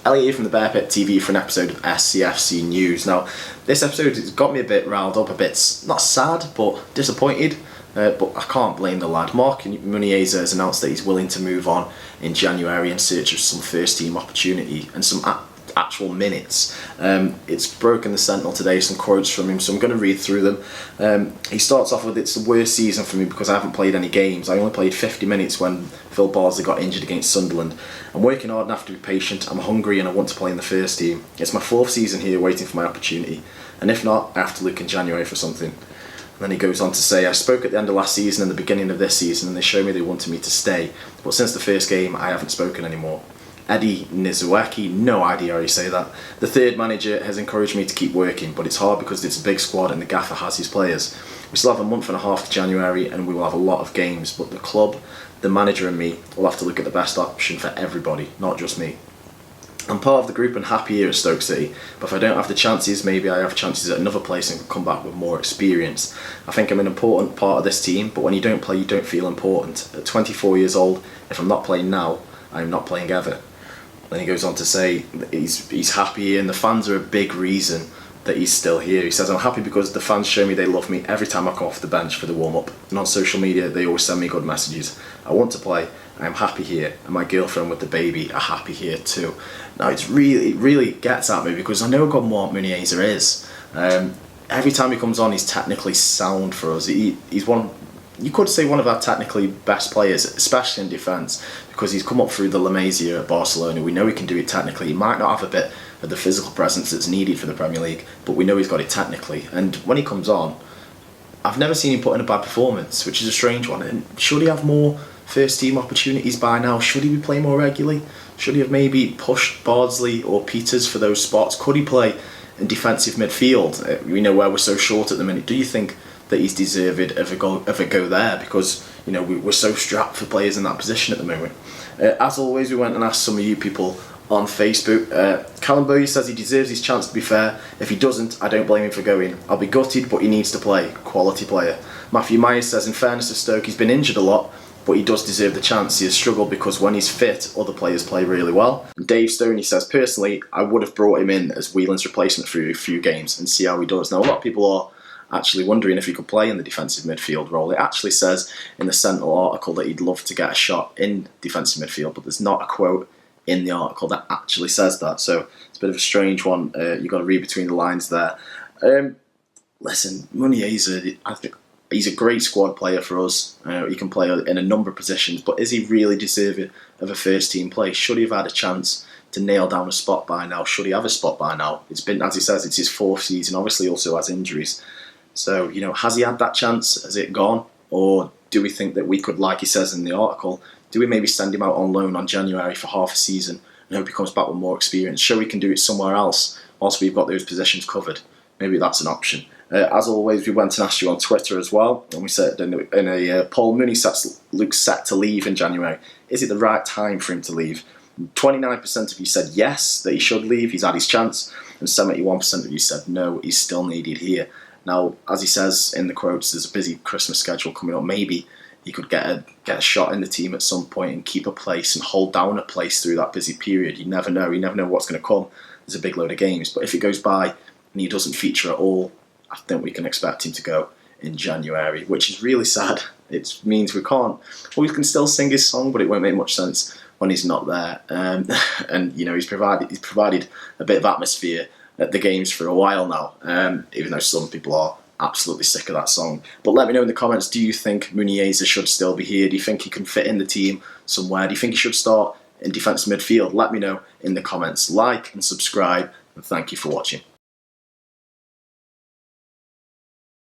Elliot here from the Bear Pit TV for an episode of SCFC News. Now, this episode has got me a bit riled up, a bit, not sad, but disappointed. But I can't blame the lad. Marc Muniesa has announced that he's willing to move on in January in search of some first team opportunity and some actual minutes. It's broken the Sentinel today, some quotes from him, so I'm going to read through them. He starts off with, "It's the worst season for me because I haven't played any games. I only played 50 minutes when Phil Bardsley got injured against Sunderland. I'm working hard and have to be patient. I'm hungry and I want to play in the first team. It's my 4th season here waiting for my opportunity. And if not, I have to look in January for something." And then he goes on to say, "I spoke at the end of last season and the beginning of this season and they showed me they wanted me to stay. But since the first game, I haven't spoken anymore." Eddie Nizuaki, no idea how you say that. "The third manager has encouraged me to keep working, but it's hard because it's a big squad and the gaffer has his players. We still have a month and a half to January and we will have a lot of games, but the club, the manager and me will have to look at the best option for everybody, not just me. I'm part of the group and happy here at Stoke City, but if I don't have the chances, maybe I have chances at another place and can come back with more experience. I think I'm an important part of this team, but when you don't play, you don't feel important. At 24 years old, if I'm not playing now, I'm not playing ever." Then he goes on to say that he's happy here and the fans are a big reason that he's still here. He says, "I'm happy because the fans show me they love me every time I come off the bench for the warm-up. And on social media, they always send me good messages. I want to play. I'm happy here. And my girlfriend with the baby are happy here too." Now, it really gets at me because I know how good Marc Muniesa is. Every time he comes on, he's technically sound for us. He's one... You could say one of our technically best players, especially in defence, because he's come up through the La Masia at Barcelona. We know he can do it technically. He might not have a bit of the physical presence that's needed for the Premier League, but we know he's got it technically. And when he comes on, I've never seen him put in a bad performance, which is a strange one. And should he have more first team opportunities by now? Should he be playing more regularly? Should he have maybe pushed Bardsley or Peters for those spots? Could he play in defensive midfield? We know where we're so short at the minute. Do you think that he's deserved of a go there, because we're so strapped for players in that position at the moment? As always, we went and asked some of you people on Facebook. Callum Bowie says he deserves his chance, to be fair. If he doesn't, I don't blame him for going. I'll be gutted, but he needs to play. Quality player. Matthew Myers says, in fairness to Stoke, he's been injured a lot, but he does deserve the chance. He has struggled because when he's fit, other players play really well. And Dave Stoney says, personally, I would have brought him in as Whelan's replacement for a few games and see how he does. Now, a lot of people are actually wondering if he could play in the defensive midfield role. It actually says in the Sentinel article that he'd love to get a shot in defensive midfield, but there's not a quote in the article that actually says that. So it's a bit of a strange one. You've got to read between the lines there. Listen, Muniesa, I think he's a great squad player for us. He can play in a number of positions, but is he really deserving of a first team place? Should he have had a chance to nail down a spot by now? Should he have a spot by now? It's been, as he says, it's his 4th season. Obviously, also has injuries. So, has he had that chance? Has it gone? Or do we think that we could, like he says in the article, do we maybe send him out on loan on January for half a season and hope he comes back with more experience? Show we can do it somewhere else whilst we've got those positions covered. Maybe that's an option. As always, we went and asked you on Twitter as well, and we said in a poll, Mooney looks set to leave in January. Is it the right time for him to leave? 29% of you said yes, that he should leave, he's had his chance, and 71% of you said no, he's still needed here. Now, as he says in the quotes, there's a busy Christmas schedule coming up. Maybe he could get a shot in the team at some point and keep a place and hold down a place through that busy period. You never know. You never know what's going to come. There's a big load of games. But if it goes by and he doesn't feature at all, I think we can expect him to go in January, which is really sad. It means we can't... Well, we can still sing his song, but it won't make much sense when he's not there. And he's provided a bit of atmosphere at the games for a while now, even though some people are absolutely sick of that song. But let me know in the comments, do you think Muniesa should still be here? Do you think he can fit in the team somewhere? Do you think he should start in defensive midfield? Let me know in the comments. Like and subscribe, and thank you for watching.